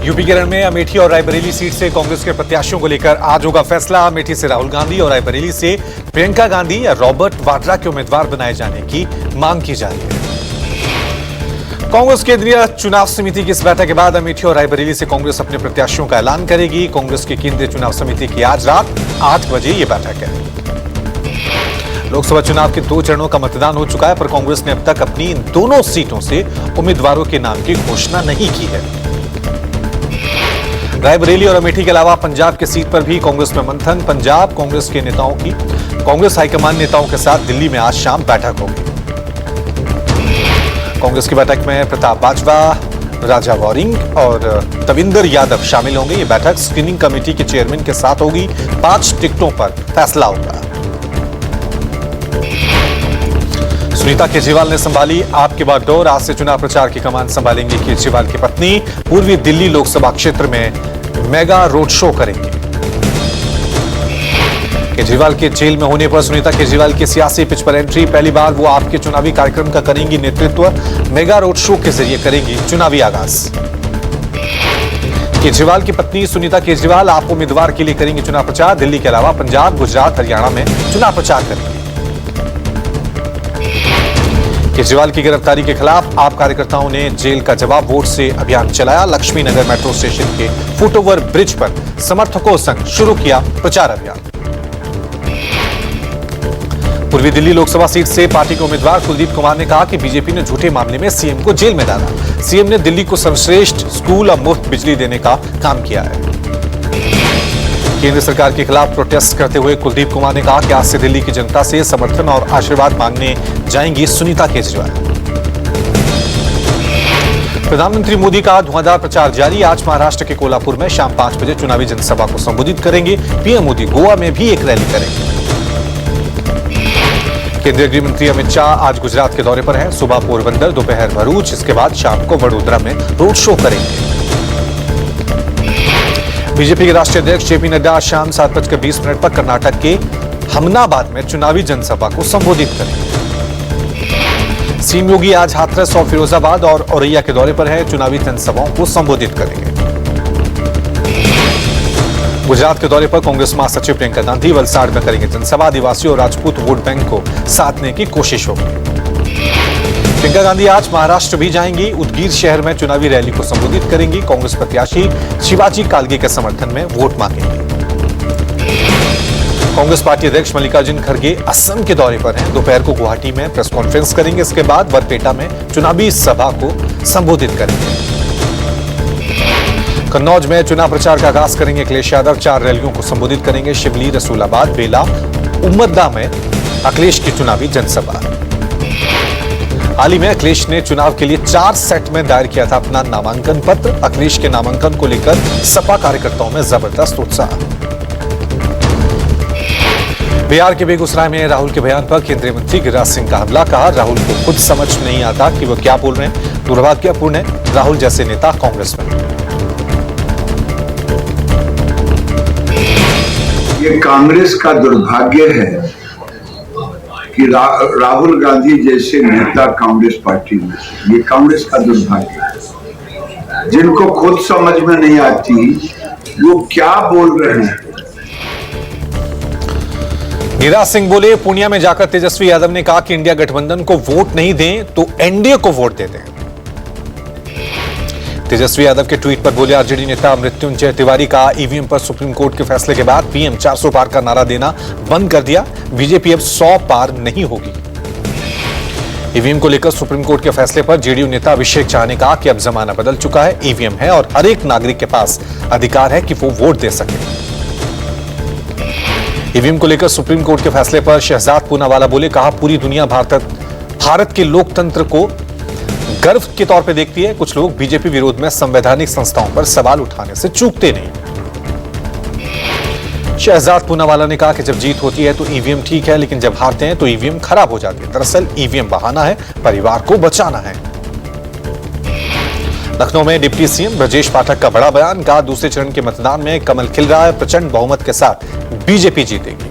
UP के रण में अमेठी और रायबरेली सीट से कांग्रेस के प्रत्याशियों को लेकर आज होगा फैसला। अमेठी से राहुल गांधी और रायबरेली से प्रियंका गांधी या रॉबर्ट वाड्रा के उम्मीदवार बनाए जाने की मांग की जा रही है। कांग्रेस केंद्रीय चुनाव समिति की इस बैठक के बाद अमेठी और रायबरेली से कांग्रेस अपने प्रत्याशियों का ऐलान करेगी। कांग्रेस की केंद्रीय चुनाव समिति की आज रात 8 बजे ये बैठक है। लोकसभा चुनाव के 2 चरणों का मतदान हो चुका है, पर कांग्रेस ने अब तक अपनी इन दोनों सीटों से उम्मीदवारों के नाम की घोषणा नहीं की है। रायबरेली और अमेठी के अलावा पंजाब की सीट पर भी कांग्रेस में मंथन। पंजाब कांग्रेस के नेताओं की कांग्रेस हाईकमान नेताओं के साथ दिल्ली में आज शाम बैठक होगी। कांग्रेस की बैठक में प्रताप बाजवा, राजा वॉरिंग और तविंदर यादव शामिल होंगे। ये बैठक स्क्रीनिंग कमेटी के चेयरमैन के साथ होगी। 5 टिकटों पर फैसला होगा। सुनीता केजरीवाल ने संभाली आपके बागडोर। आज से चुनाव प्रचार की कमान संभालेंगी केजरीवाल की पत्नी। पूर्वी दिल्ली लोकसभा क्षेत्र में मेगा रोड शो करेंगे। केजरीवाल के जेल में होने पर सुनीता केजरीवाल की सियासी पिच पर एंट्री। पहली बार वो आपके चुनावी कार्यक्रम का करेंगी नेतृत्व। मेगा रोड शो के जरिए करेंगी चुनावी आगाज। केजरीवाल की पत्नी सुनीता केजरीवाल आप उम्मीदवार के लिए करेंगी चुनाव प्रचार। दिल्ली के अलावा पंजाब, गुजरात, हरियाणा में चुनाव प्रचार करेंगे। केजरीवाल की गिरफ्तारी के खिलाफ आप कार्यकर्ताओं ने जेल का जवाब वोट से अभियान चलाया। लक्ष्मी नगर मेट्रो स्टेशन के फुटओवर ब्रिज पर समर्थकों संग शुरू किया प्रचार अभियान। पूर्वी दिल्ली लोकसभा सीट से पार्टी के उम्मीदवार कुलदीप कुमार ने कहा कि बीजेपी ने झूठे मामले में सीएम को जेल में डाला। सीएम ने दिल्ली को सर्वश्रेष्ठ स्कूल और मुफ्त बिजली देने का काम किया है। केंद्र सरकार के खिलाफ प्रोटेस्ट करते हुए कुलदीप कुमार ने कहा कि आज से दिल्ली की जनता से समर्थन और आशीर्वाद मांगने जाएंगी सुनीता केजरीवाल। प्रधानमंत्री मोदी का धुआंधार प्रचार जारी। आज महाराष्ट्र के कोल्हापुर में शाम 5 बजे चुनावी जनसभा को संबोधित करेंगे। पीएम मोदी गोवा में भी एक रैली करेंगे। केंद्रीय गृह मंत्री अमित शाह आज गुजरात के दौरे पर हैं। सुबह पोरबंदर, दोपहर भरूच, इसके बाद शाम को वडोदरा में रोड शो करेंगे। बीजेपी के राष्ट्रीय अध्यक्ष जेपी नड्डा शाम 7:20 पर कर्नाटक के हमनाबाद में चुनावी जनसभा को संबोधित करेंगे। सीएम योगी आज हाथरस और फिरोजाबाद और औरैया के दौरे पर है। चुनावी जनसभाओं को संबोधित करेंगे। गुजरात के दौरे पर कांग्रेस महासचिव प्रियंका गांधी वलसाड़ में करेंगे जनसभा। आदिवासी और राजपूत वोट बैंक को साधने की कोशिश होगी। प्रियंका गांधी आज महाराष्ट्र भी जाएंगी। उदगीर शहर में चुनावी रैली को संबोधित करेंगी। कांग्रेस प्रत्याशी शिवाजी कालगे के समर्थन में वोट मांगेंगे। कांग्रेस पार्टी अध्यक्ष मल्लिकार्जुन खड़गे असम के दौरे पर हैं। दोपहर को गुवाहाटी में प्रेस कॉन्फ्रेंस करेंगे। इसके बाद बरपेटा में चुनावी सभा को संबोधित करेंगे। कन्नौज में चुनाव प्रचार का आगाज करेंगे अखिलेश यादव। 4 रैलियों को संबोधित करेंगे। शिवली, रसूलाबाद, बेला, उम्मदा में अखिलेश की चुनावी जनसभा। हाल ही में अखिलेश ने चुनाव के लिए 4 सेट में दायर किया था अपना नामांकन पत्र। अखिलेश के नामांकन को लेकर सपा कार्यकर्ताओं में जबरदस्त उत्साह। बिहार के बेगूसराय में राहुल के बयान पर केंद्रीय मंत्री गिरिराज सिंह का हमला। कहा राहुल को खुद समझ नहीं आता कि वो क्या बोल रहे हैं। दुर्भाग्यपूर्ण है राहुल जैसे नेता कांग्रेस में। ये कांग्रेस का दुर्भाग्य है कि राहुल गांधी जैसे नेता कांग्रेस पार्टी में। ये कांग्रेस का दुर्भाग्य है। जिनको खुद समझ में नहीं आती वो क्या बोल रहे हैं। गिरिराज सिंह बोले पूर्णिया में जाकर तेजस्वी यादव ने कहा कि इंडिया गठबंधन को वोट नहीं दें तो एनडीए को वोट दे दें। तेजस्वी यादव के ट्वीट पर बोले आरजेडी नेता मृत्युंजय तिवारी का ईवीएम पर सुप्रीम कोर्ट के फैसले के बाद पीएम 400 पार का नारा देना बंद कर दिया। बीजेपी अब 100 पार नहीं होगी। ईवीएम को लेकर सुप्रीम कोर्ट के फैसले पर जेडीयू नेता अभिषेक झा ने कहा कि अब जमाना बदल चुका है। ईवीएम है और हर एक नागरिक के पास अधिकार है कि वो वोट दे सके। ईवीएम को लेकर सुप्रीम कोर्ट के फैसले पर शहजाद पूनावाला बोले कहा पूरी दुनिया भारत के लोकतंत्र को गर्व के तौर पे देखती है। कुछ लोग बीजेपी विरोध में संवैधानिक संस्थाओं पर सवाल उठाने से चूकते नहीं। शहजाद पूनावाला ने कहा कि जब जीत होती है तो ईवीएम ठीक है, लेकिन जब हारते हैं तो ईवीएम खराब हो जाती है। दरअसल ईवीएम बहाना है, परिवार को बचाना है। लखनऊ में डिप्टी सीएम ब्रजेश पाठक का बड़ा बयान। कहा दूसरे चरण के मतदान में कमल खिल रहा है। प्रचंड बहुमत के साथ बीजेपी जीतेगी।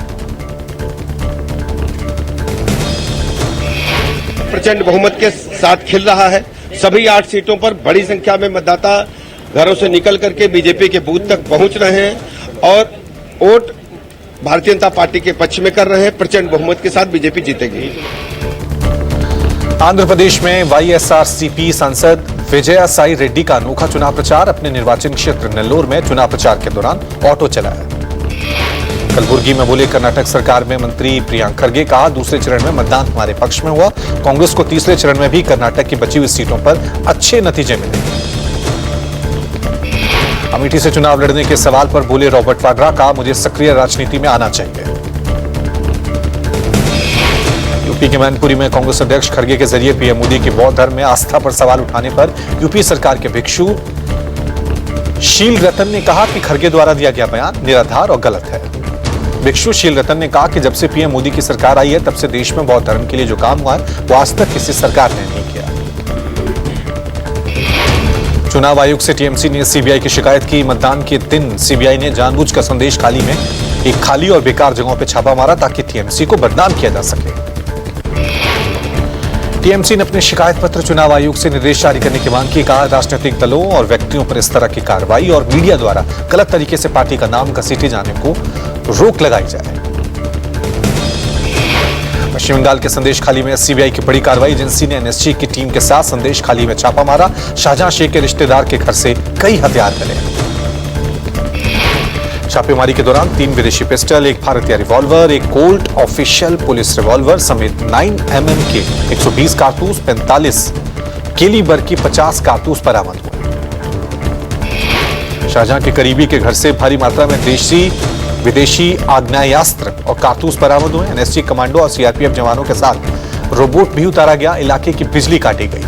प्रचंड बहुमत के साथ खिल रहा है। सभी 8 सीटों पर बड़ी संख्या में मतदाता घरों से निकल करके बीजेपी के बूथ तक पहुंच रहे हैं और वोट भारतीय जनता पार्टी के पक्ष में कर रहे हैं। प्रचंड बहुमत के साथ बीजेपी जीतेगी। आंध्र प्रदेश में वाईएसआरसीपी सांसद विजया साई रेड्डी का अनोखा चुनाव प्रचार। अपने निर्वाचन क्षेत्र नेल्लोर में चुनाव प्रचार के दौरान ऑटो चलाया। कलबुर्गी में बोले कर्नाटक सरकार में मंत्री प्रियांक खरगे। कहा दूसरे चरण में मतदान हमारे पक्ष में हुआ। कांग्रेस को तीसरे चरण में भी कर्नाटक की बची हुई सीटों पर अच्छे नतीजे मिले। अमेठी से चुनाव लड़ने के सवाल पर बोले रॉबर्ट वाड्रा। कहा मुझे सक्रिय राजनीति में आना चाहिए। यूपी के मैनपुरी में कांग्रेस अध्यक्ष खरगे के जरिए पीएम मोदी के बौद्ध धर्म में आस्था पर सवाल उठाने पर यूपी सरकार के भिक्षु शील रतन ने कहा कि खरगे द्वारा दिया गया बयान निराधार और गलत है। भिक्षु शील रतन ने कहा कि जब से पीएम मोदी की सरकार आई है तब से देश में बौद्ध धर्म के लिए जो काम हुआ है वो आज तक किसी सरकार ने नहीं किया। चुनाव आयोग से टीएमसी ने सीबीआई की शिकायत की। मतदान के दिन सीबीआई ने जानबूझकर संदेश खाली में एक खाली और बेकार जगहों पर छापा मारा ताकि टीएमसी को बदनाम किया जा सके। टीएमसी ने अपने शिकायत पत्र चुनाव आयोग से निर्देश जारी करने की मांग की। कहा राजनीतिक दलों और व्यक्तियों पर इस तरह की कार्रवाई और मीडिया द्वारा गलत तरीके से पार्टी का नाम घसीटे जाने को रोक लगाई जाए। पश्चिम बंगाल के संदेश खाली में सीबीआई की बड़ी कार्रवाई। एजेंसी ने एनएसजी की टीम के साथ संदेश खाली में छापा मारा। शाहजहां शेख के रिश्तेदार के घर से कई हथियार मिले। छापेमारी के दौरान 3 विदेशी पिस्टल, एक भारतीय रिवॉल्वर, एक कोल्ट ऑफिशियल पुलिस रिवॉल्वर समेत 9mm के 120 कारतूस, 45 कैलिबर की 50 कारतूस बरामद हुए। शाहजहां के करीबी के घर से भारी मात्रा में देशी विदेशी आग्नेयास्त्र और कारतूस बरामद हुए। एनएसजी कमांडो और सीआरपीएफ जवानों के साथ रोबोट भी उतारा गया। इलाके की बिजली काटी गई।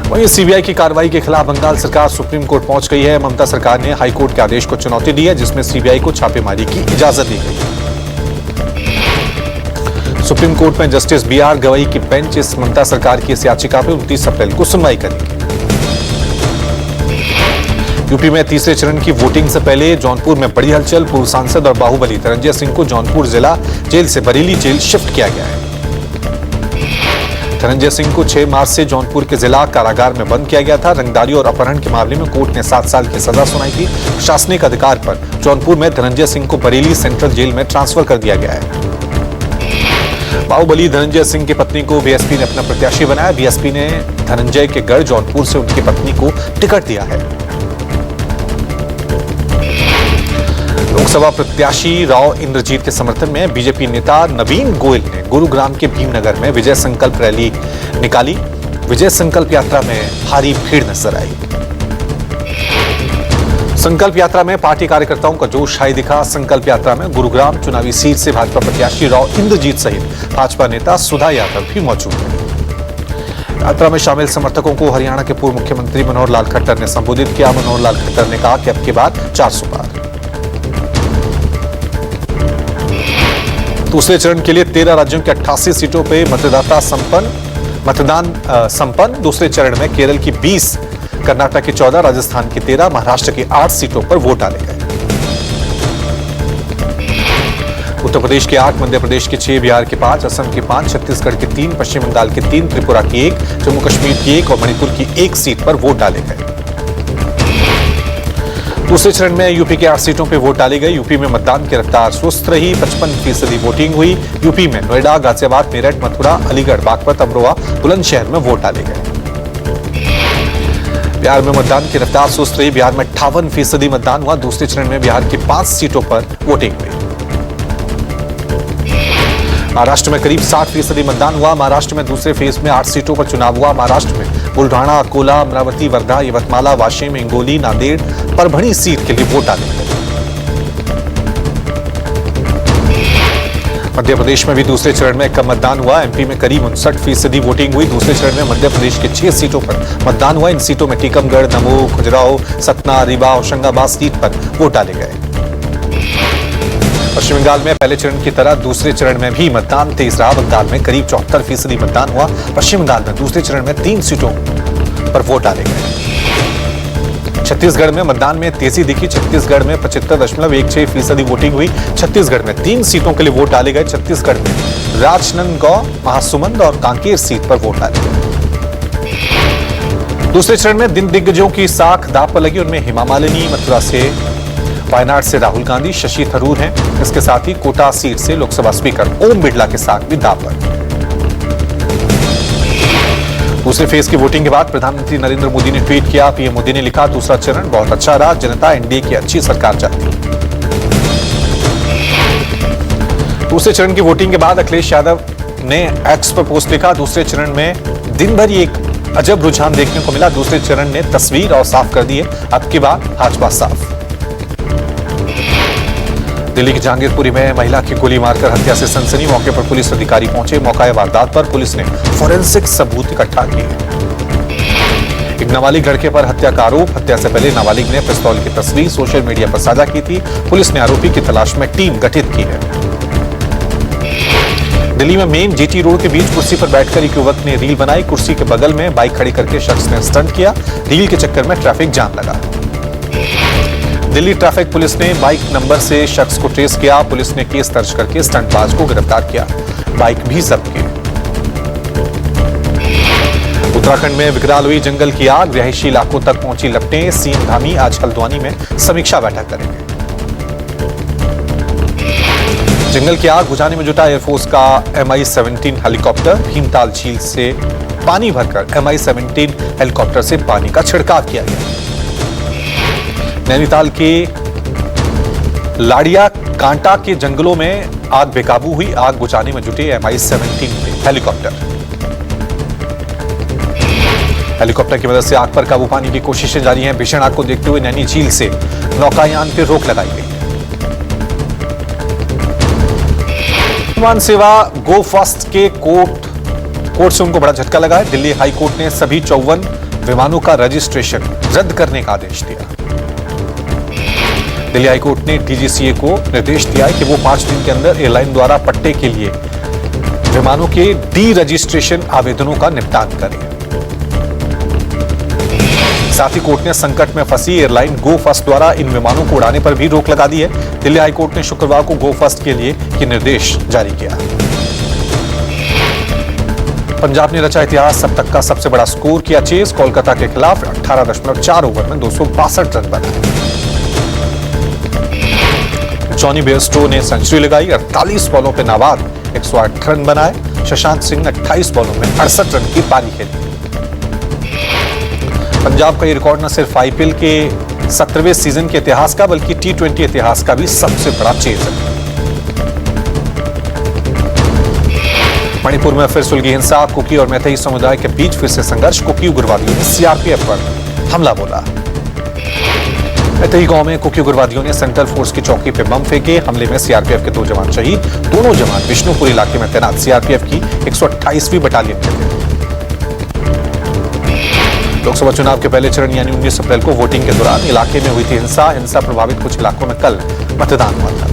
वहीं सीबीआई की कार्रवाई के खिलाफ बंगाल सरकार सुप्रीम कोर्ट पहुंच गई है। ममता सरकार ने हाईकोर्ट के आदेश को चुनौती दी है जिसमें सीबीआई को छापेमारी की इजाजत दी गई। सुप्रीम कोर्ट में जस्टिस बीआर गवई की बेंच इस ममता सरकार की इस याचिका पर 29 अप्रैल को सुनवाई करेगी। यूपी में तीसरे चरण की वोटिंग से पहले जौनपुर में बड़ी हलचल। पूर्व सांसद और बाहुबली धनंजय सिंह को जौनपुर जिला जेल से बरेली जेल शिफ्ट किया गया है। धनंजय सिंह को 6 मार्च से जौनपुर के जिला कारागार में बंद किया गया था। रंगदारी और अपहरण के मामले में कोर्ट ने 7 साल की सजा सुनाई थी। प्रशासनिक अधिकार पर जौनपुर में धनंजय सिंह को बरेली सेंट्रल जेल में ट्रांसफर कर दिया गया है। बाहुबली धनंजय सिंह की पत्नी को बीएसपी ने अपना प्रत्याशी बनाया। बीएसपी ने धनंजय के गढ़ जौनपुर से उनकी पत्नी को टिकट दिया है। लोकसभा प्रत्याशी राव इंद्रजीत के समर्थन में बीजेपी नेता नवीन गोयल ने गुरुग्राम के भीमनगर में विजय संकल्प रैली निकाली। विजय संकल्प यात्रा में भारी भीड़ नजर आई। संकल्प यात्रा में पार्टी कार्यकर्ताओं का जोश हाई दिखा। संकल्प यात्रा में गुरुग्राम चुनावी सीट से भाजपा प्रत्याशी राव इंद्रजीत सहित भाजपा नेता सुधा यादव भी मौजूद थे। यात्रा में शामिल समर्थकों को हरियाणा के पूर्व मुख्यमंत्री मनोहर लाल खट्टर ने संबोधित किया। मनोहर लाल खट्टर ने कहा कि अब की बात 400 पार। दूसरे चरण के लिए 13 राज्यों के 88 सीटों पे मतदान संपन्न। दूसरे चरण में केरल की 20, कर्नाटक की 14, राजस्थान की 13, महाराष्ट्र की 8 सीटों पर वोट डाले गए। उत्तर प्रदेश के 8, मध्य प्रदेश के 6, बिहार के 5, असम की 5, छत्तीसगढ़ की 3, पश्चिम बंगाल की 3, त्रिपुरा की 1, जम्मू कश्मीर की 1 और मणिपुर की 1 सीट पर वोट डाले गए। दूसरे चरण में यूपी के 8 सीटों पर वोट डाले गए। यूपी में मतदान की रफ्तार सुस्त रही। 55% वोटिंग हुई। यूपी में नोएडा, गाजियाबाद, मेरठ, मथुरा, अलीगढ़, बागपत, अमरोहा, बुलंदशहर में वोट डाले गए। बिहार में मतदान की रफ्तार सुस्त रही। बिहार में 58% मतदान हुआ। दूसरे चरण में बिहार की 5 सीटों पर वोटिंग हुई। महाराष्ट्र में करीब 60% मतदान हुआ। महाराष्ट्र में दूसरे फेज में 8 सीटों पर चुनाव हुआ। महाराष्ट्र में बुल्ढाणा, अकोला, अमरावती, वर्धा, यवतमाला, वाशिम, हिंगोली, नांदेड़, परभणी सीट के लिए वोट डाले गए। मध्य प्रदेश में भी दूसरे चरण में कम मतदान हुआ। एमपी में करीब 59% वोटिंग हुई। दूसरे चरण में मध्य प्रदेश के 6 सीटों पर मतदान हुआ। इन सीटों में टीकमगढ़, दमोह, खजुराहो, सतना, रीवा, होशंगाबाद सीट पर वोट डाले गए। पश्चिम बंगाल में पहले चरण की तरह दूसरे चरण में भी मतदान तेज रहा। बंगाल में करीब 74% मतदान हुआ। पश्चिम बंगाल में दूसरे चरण में 3 सीटों पर वोट डाले गए। छत्तीसगढ़ में मतदान में तेजी दिखी। छत्तीसगढ़ में 75.16% वोटिंग हुई। छत्तीसगढ़ में 3 सीटों के लिए वोट डाले गए। छत्तीसगढ़ में राजनांदगांव, महासमुंद और कांकेर सीट पर वोट डाले गए। दूसरे चरण में दिन दिग्गजों की साख दांव पर लगी। उनमें हेमा मालिनी मथुरा से, वायनाड से राहुल गांधी, शशि थरूर हैं। इसके साथ ही कोटा सीट से लोकसभा स्पीकर ओम बिरला के साथ भी दांव पर। दूसरे फेज की वोटिंग के बाद प्रधानमंत्री नरेंद्र मोदी ने ट्वीट किया। पीएम मोदी ने लिखा, दूसरा चरण बहुत अच्छा रहा, जनता एनडीए की अच्छी सरकार चाहती। दूसरे चरण की वोटिंग के बाद अखिलेश यादव ने एक्स पर पोस्ट लिखा, दूसरे चरण में दिन भर एक अजब रुझान देखने को मिला। दूसरे चरण ने तस्वीर और साफ कर दी है, अब की बार भाजपा साफ। दिल्ली की जहांगीरपुरी में महिला की गोली मारकर हत्या से सनसनी। मौके पर पुलिस अधिकारी पहुंचे। मौका वारदात पर पुलिस ने फोरेंसिक सबूत इकट्ठा किए। एक नाबालिग लड़के पर हत्या का आरोप। हत्या से पहले नाबालिग ने पिस्तौल की तस्वीर सोशल मीडिया पर साझा की थी। पुलिस ने आरोपी की तलाश में टीम गठित की है। दिल्ली में मेन जीटी रोड के बीच कुर्सी पर बैठकर एक युवक ने रील बनाई। कुर्सी के बगल में बाइक खड़ी करके शख्स ने स्टंट किया। रील के चक्कर में ट्रैफिक जाम लगा। दिल्ली ट्रैफिक पुलिस ने बाइक नंबर से शख्स को ट्रेस किया। पुलिस ने केस दर्ज करके स्टंटबाज को गिरफ्तार किया। बाइक भी जब्त की। उत्तराखंड में विकराल हुई जंगल की आग। रिहायशी इलाकों तक पहुंची लपटें। सीएम धामी आज हल्द्वानी में समीक्षा बैठक करेंगे। जंगल की आग बुझाने में जुटा एयरफोर्स का MI-17 हेलीकॉप्टर। भीमताल झील से पानी भरकर MI-17 हेलीकॉप्टर से पानी का छिड़काव किया गया। नैनीताल के लाड़िया कांटा के जंगलों में आग बेकाबू हुई। आग बुझाने में जुटे MI-17 हेलीकॉप्टर। हेलीकॉप्टर की मदद से आग पर काबू पाने की कोशिशें जारी हैं। भीषण आग को देखते हुए नैनी झील से नौकायान पर रोक लगाई गई। विमान सेवा गो फास्ट के कोर्ट से उनको बड़ा झटका लगा है। दिल्ली हाई कोर्ट ने सभी 54 विमानों का रजिस्ट्रेशन रद्द करने का आदेश दिया। दिल्ली हाई कोर्ट ने DGCA को निर्देश दिया है कि वो 5 दिन के अंदर एयरलाइन द्वारा पट्टे के लिए विमानों के डी रजिस्ट्रेशन आवेदनों का निपटान करें। साथ ही कोर्ट ने संकट में फंसी एयरलाइन गो फर्स्ट द्वारा इन विमानों को उड़ाने पर भी रोक लगा दी है। दिल्ली हाई कोर्ट ने शुक्रवार को गो फर्स्ट के लिए ये निर्देश जारी किया। पंजाब ने रचा इतिहास। अब तक का सबसे बड़ा स्कोर किया चेस। कोलकाता के खिलाफ 18.4 ओवर में 262 रन बनाए। जॉनी बेयरस्टो ने सेंचुरी लगाई। 48 बॉलों पर नाबाद 108 रन बनाए। शशांक सिंह ने 28 बॉलों में 68 रन की पारी खेली। पंजाब का ये रिकॉर्ड न सिर्फ IPL के 17वें सीजन के इतिहास का बल्कि T20 इतिहास का भी सबसे बड़ा चेज है। मणिपुर में फिर सुलगी हिंसा। कुकी और मैथई समुदाय के बीच फिर से संघर्ष। कुकी उग्रवादियों ने CRPF पर हमला बोला। मैथई गांव में कुकी उग्रवादियों ने सेंट्रल फोर्स की चौकी पर बम फेंके। हमले में CRPF के 2 जवान शहीद। दोनों जवान विष्णुपुर इलाके में तैनात CRPF की 128वीं बटालियन के थे। लोकसभा चुनाव के पहले चरण यानी 19 अप्रैल को वोटिंग के दौरान इलाके में हुई थी हिंसा प्रभावित कुछ इलाकों में कल मतदान हुआ था।